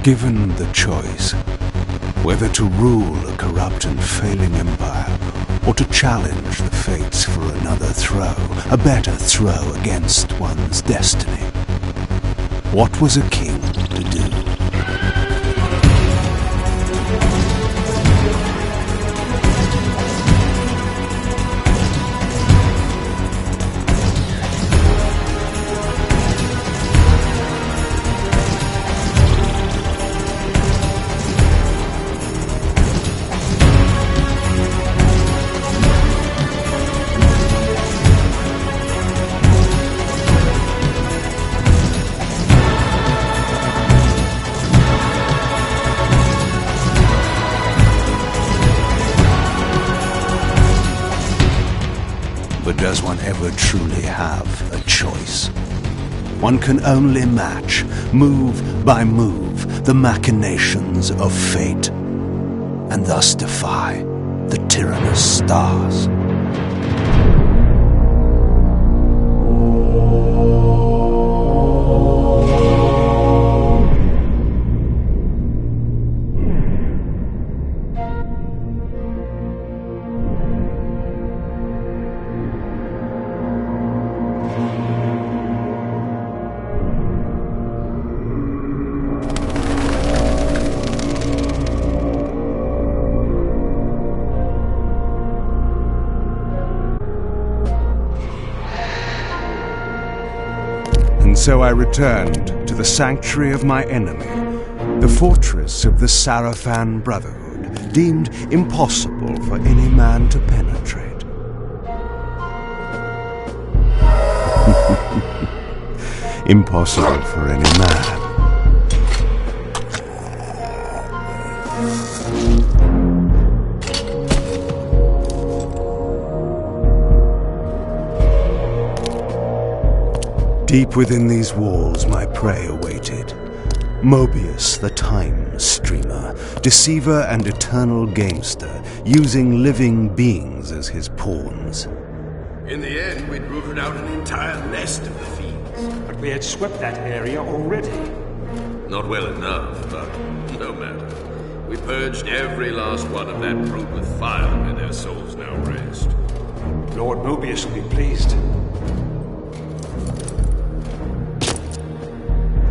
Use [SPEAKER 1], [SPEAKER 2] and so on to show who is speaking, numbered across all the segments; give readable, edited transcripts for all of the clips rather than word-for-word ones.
[SPEAKER 1] Given the choice, whether to rule a corrupt and failing empire, or to challenge the fates for another throw, a better throw against one's destiny, what was a king to do? But does one ever truly have a choice? One can only match, move by move, the machinations of fate, and thus defy the tyrannous stars. And so I returned to the sanctuary of my enemy, the fortress of the Sarafan Brotherhood, deemed impossible for any man to penetrate. Impossible for any man. Deep within these walls my prey awaited. Mobius, the time streamer, deceiver and eternal gamester, using living beings as his pawns.
[SPEAKER 2] In the end, we'd rooted out an entire nest of the fiends.
[SPEAKER 3] But we had swept that area already.
[SPEAKER 2] Not well enough, but no matter. We purged every last one of that brood with fire, and their souls now rest.
[SPEAKER 3] Lord Mobius will be pleased.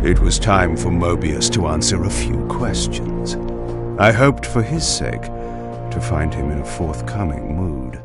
[SPEAKER 1] It was time for Mobius to answer a few questions. I hoped for his sake to find him in a forthcoming mood.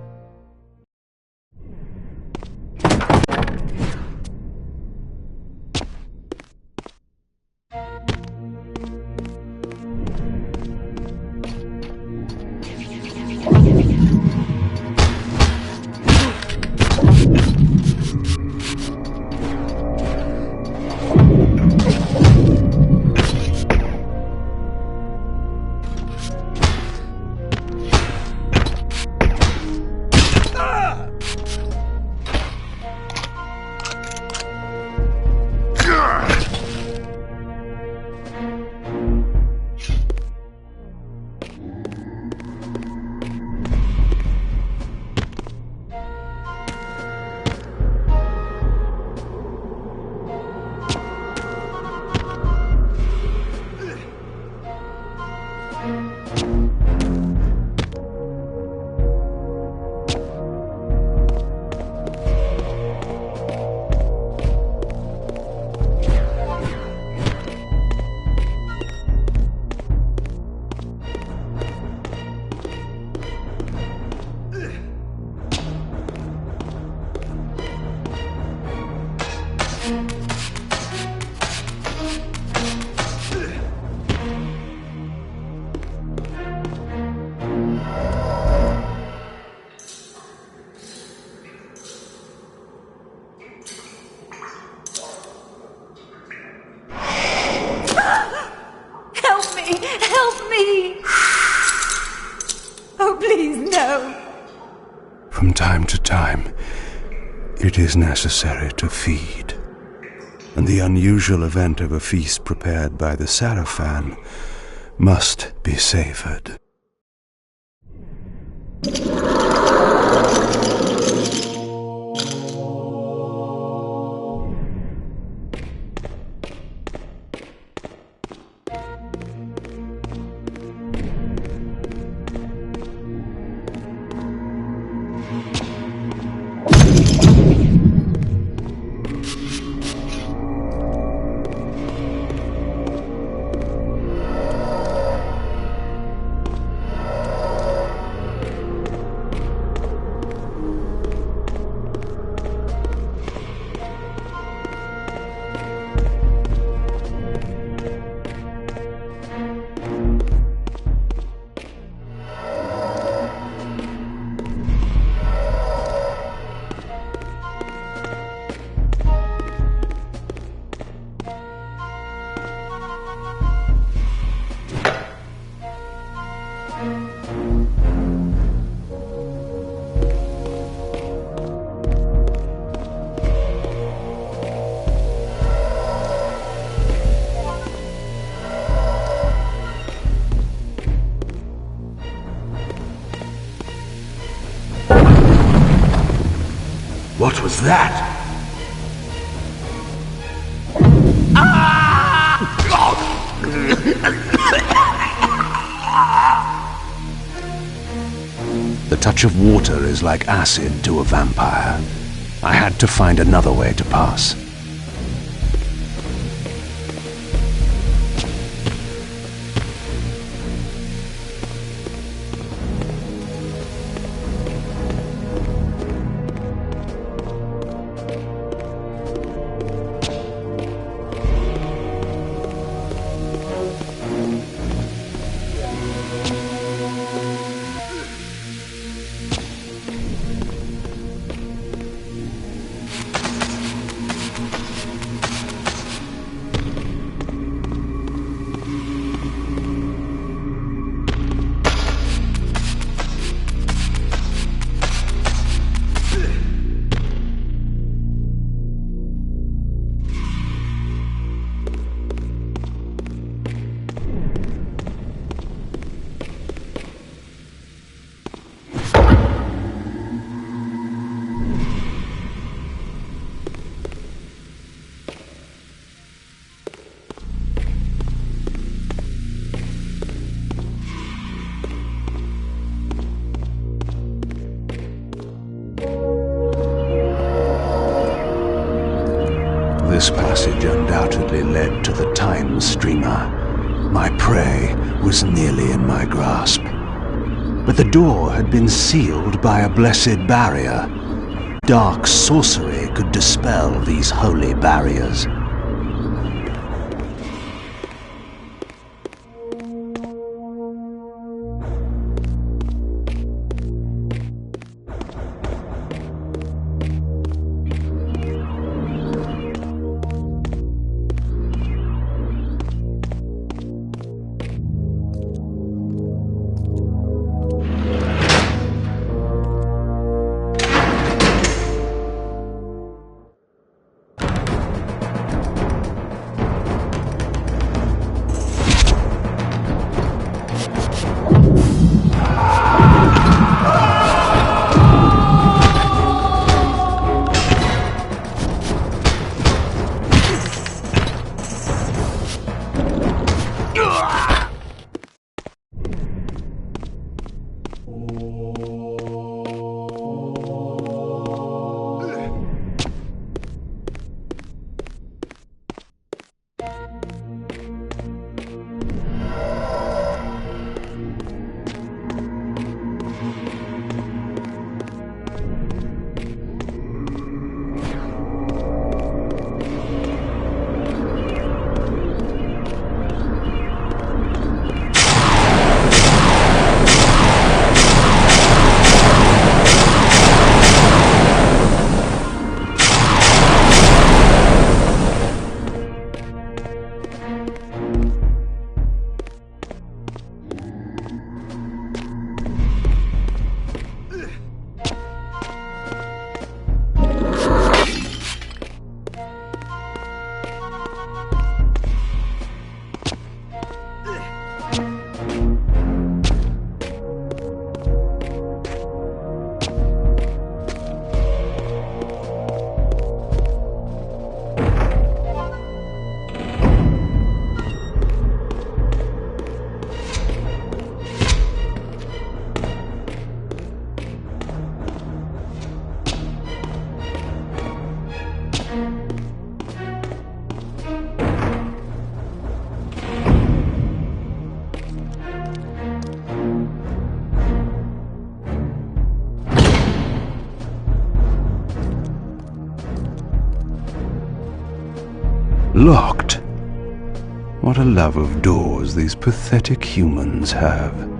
[SPEAKER 1] From time to time, it is necessary to feed, and the unusual event of a feast prepared by the Sarafan must be savored.
[SPEAKER 3] What was that?
[SPEAKER 1] The touch of water is like acid to a vampire. I had to find another way to pass. This passage undoubtedly led to the time streamer. My prey was nearly in my grasp. But the door had been sealed by a blessed barrier. Dark sorcery could dispel these holy barriers. Locked. What a love of doors these pathetic humans have.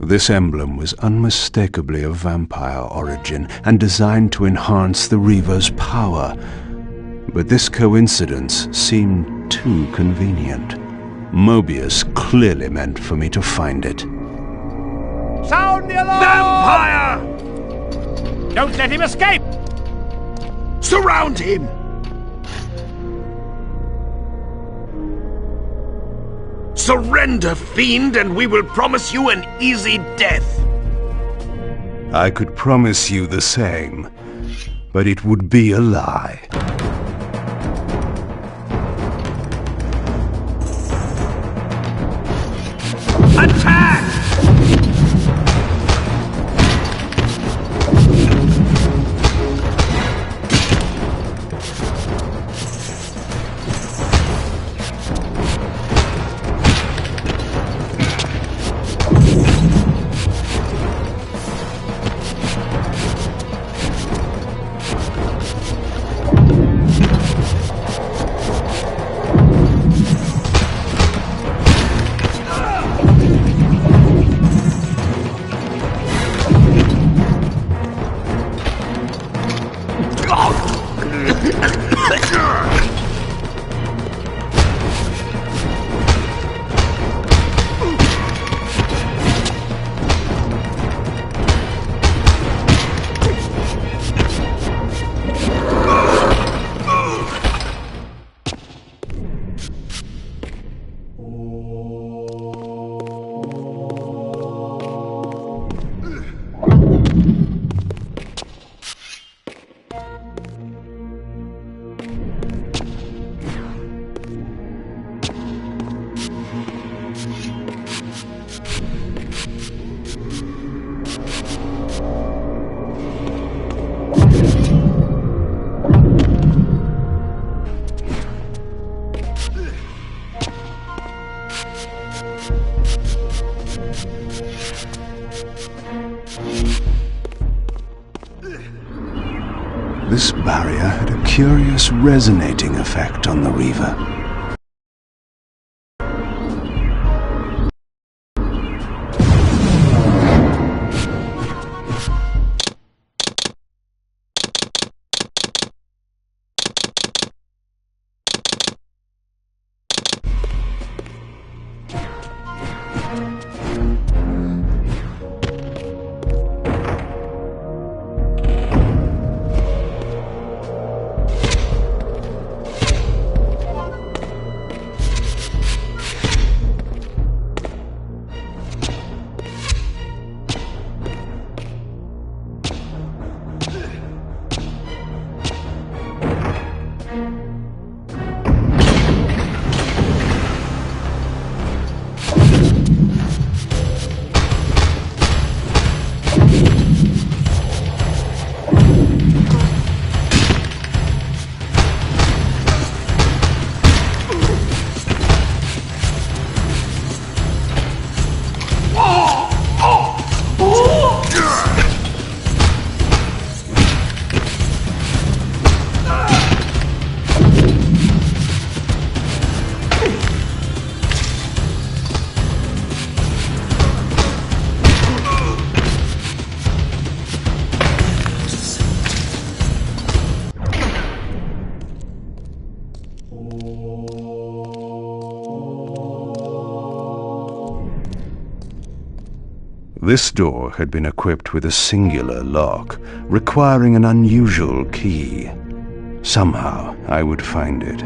[SPEAKER 1] This emblem was unmistakably of vampire origin and designed to enhance the Reaver's power. But this coincidence seemed too convenient. Mobius clearly meant for me to find it.
[SPEAKER 3] Sound the alarm!
[SPEAKER 2] Vampire!
[SPEAKER 3] Don't let him escape!
[SPEAKER 2] Surround him! Surrender, fiend, and we will promise you an easy death.
[SPEAKER 1] I could promise you the same, but it would be a lie.
[SPEAKER 2] Attack!
[SPEAKER 1] This barrier had a curious resonating effect on the Reaver. This door had been equipped with a singular lock, requiring an unusual key. Somehow, I would find it.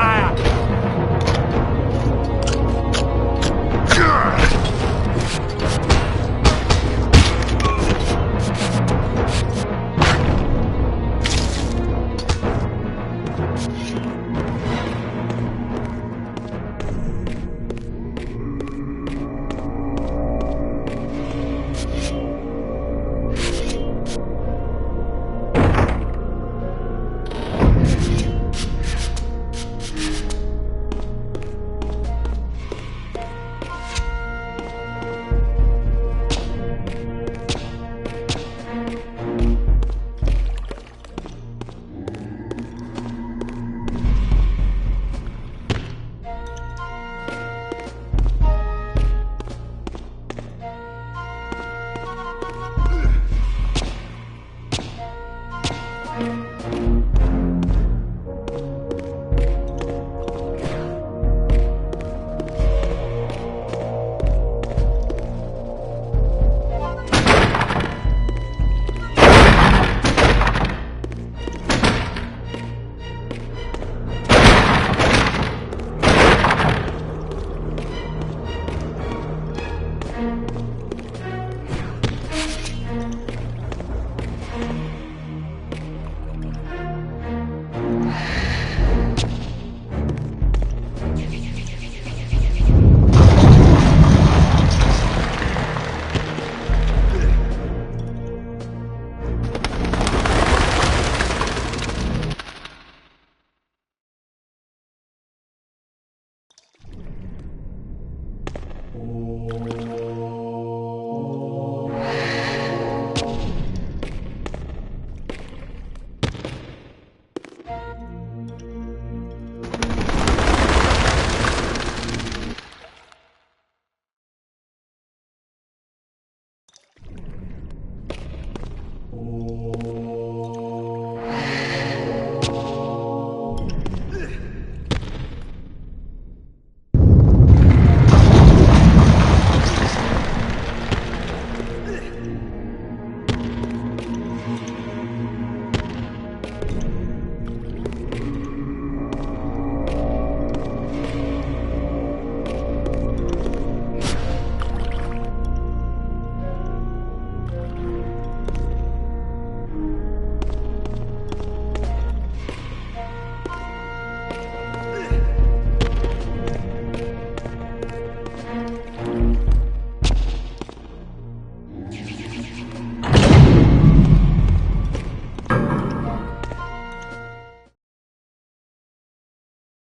[SPEAKER 3] vampire!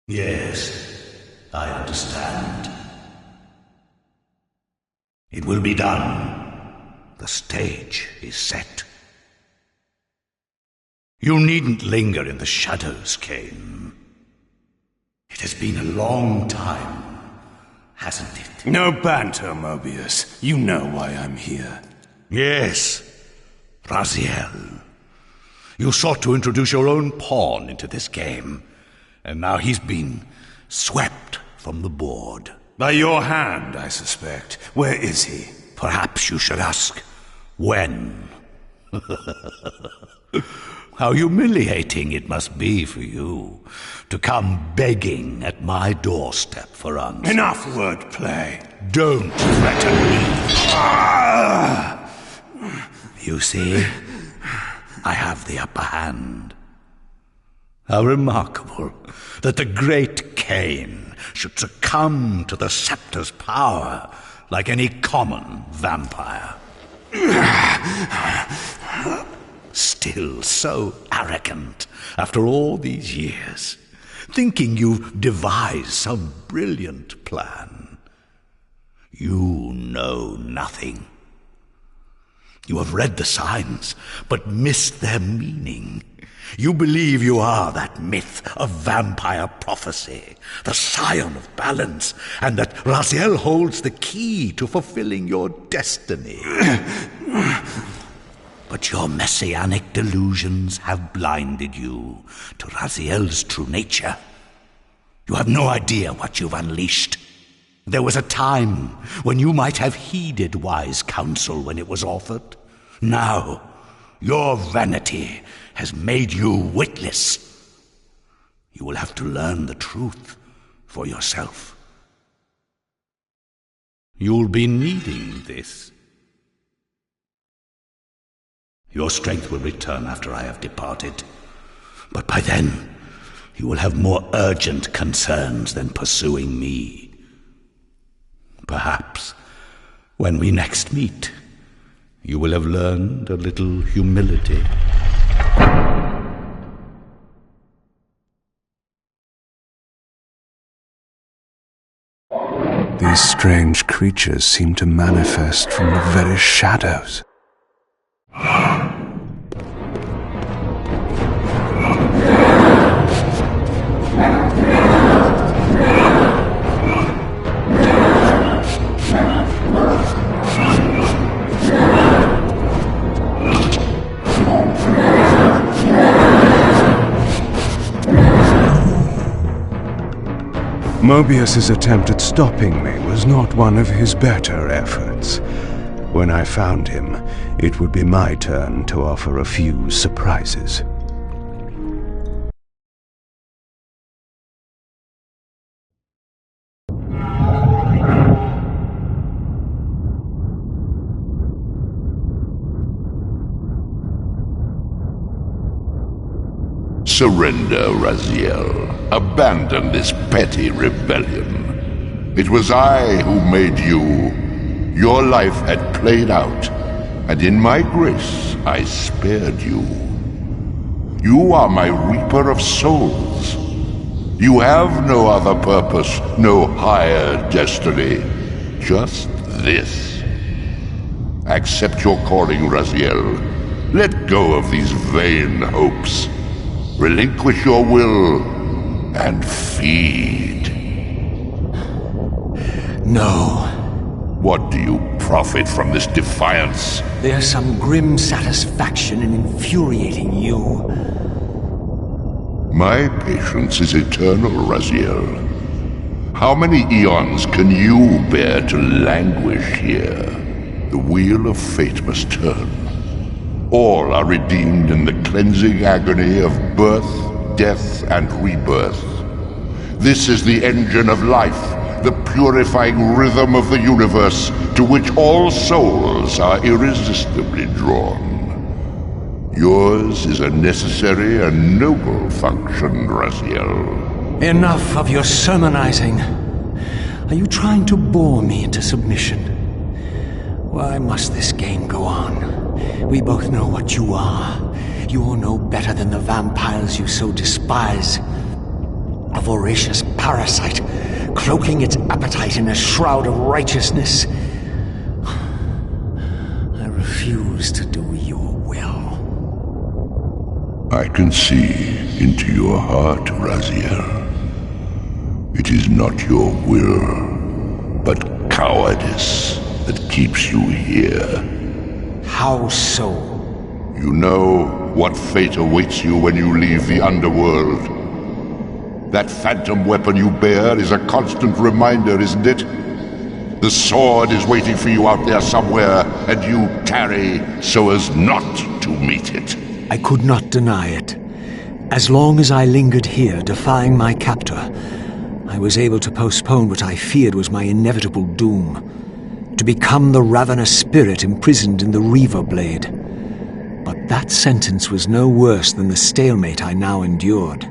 [SPEAKER 4] Yes, I understand. It will be done. The stage is set. You needn't linger in the shadows, Kain. It has been a long time, hasn't it?
[SPEAKER 1] No banter, Mobius. You know why I'm here.
[SPEAKER 4] Yes, Raziel. You sought to introduce your own pawn into this game, and now he's been swept from the board.
[SPEAKER 1] By your hand, I suspect. Where is he?
[SPEAKER 4] Perhaps you should ask, when? How humiliating it must be for you to come begging at my doorstep for answers.
[SPEAKER 1] Enough wordplay.
[SPEAKER 4] Don't threaten me. You see, I have the upper hand. How remarkable that the great Kain should succumb to the scepter's power like any common vampire. Still so arrogant after all these years, thinking you've devised some brilliant plan. You know nothing. You have read the signs, but missed their meaning. You believe you are that myth of vampire prophecy, the scion of balance, and that Raziel holds the key to fulfilling your destiny. But your messianic delusions have blinded you to Raziel's true nature. You have no idea what you've unleashed. There was a time when you might have heeded wise counsel when it was offered. Now, your vanity has made you witless. You will have to learn the truth for yourself. You'll be needing this. Your strength will return after I have departed. But by then, you will have more urgent concerns than pursuing me. Perhaps, when we next meet, you will have learned a little humility.
[SPEAKER 1] These strange creatures seem to manifest from the very shadows. Mobius's attempt at stopping me was not one of his better efforts. When I found him, it would be my turn to offer a few surprises.
[SPEAKER 5] Surrender, Raziel. Abandon this petty rebellion. It was I who made you. Your life had played out, and in my grace I spared you. You are my reaper of souls. You have no other purpose, no higher destiny. Just this. Accept your calling, Raziel. Let go of these vain hopes. Relinquish your will and feed.
[SPEAKER 6] No.
[SPEAKER 5] What do you profit from this defiance?
[SPEAKER 6] There's some grim satisfaction in infuriating you.
[SPEAKER 5] My patience is eternal, Raziel. How many eons can you bear to languish here? The wheel of fate must turn. All are redeemed in the cleansing agony of birth, death, and rebirth. This is the engine of life, the purifying rhythm of the universe to which all souls are irresistibly drawn. Yours is a necessary and noble function, Raziel.
[SPEAKER 6] Enough of your sermonizing. Are you trying to bore me into submission? Why must this game go on? We both know what you are. You're no better than the vampires you so despise. A voracious parasite, cloaking its appetite in a shroud of righteousness. I refuse to do your will.
[SPEAKER 5] I can see into your heart, Raziel. It is not your will, but cowardice that keeps you here.
[SPEAKER 6] How so?
[SPEAKER 5] You know what fate awaits you when you leave the underworld. That phantom weapon you bear is a constant reminder, isn't it? The sword is waiting for you out there somewhere, and you tarry so as not to meet it.
[SPEAKER 6] I could not deny it. As long as I lingered here, defying my captor, I was able to postpone what I feared was my inevitable doom. To become the ravenous spirit imprisoned in the Reaver Blade. But that sentence was no worse than the stalemate I now endured.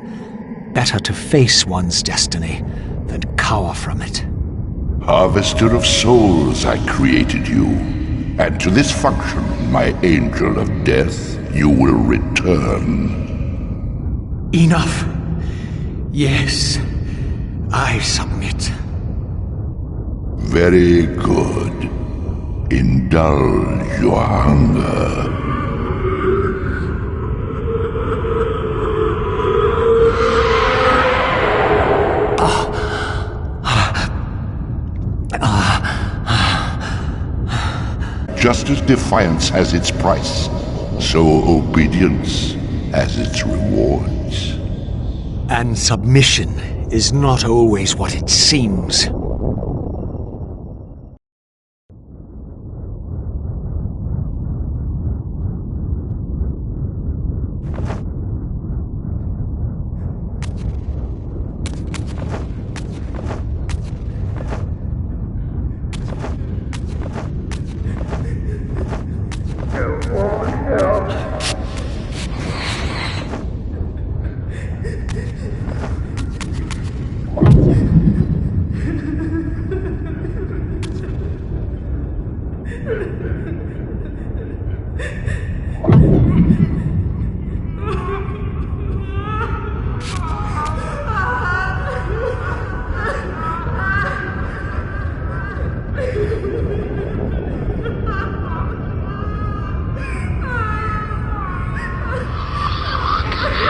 [SPEAKER 6] Better to face one's destiny than cower from it.
[SPEAKER 5] Harvester of souls, I created you. And to this function, my angel of death, you will return.
[SPEAKER 6] Enough. Yes, I submit.
[SPEAKER 5] Very good. Indulge your hunger. Just as defiance has its price, so obedience has its rewards.
[SPEAKER 6] And submission is not always what it seems.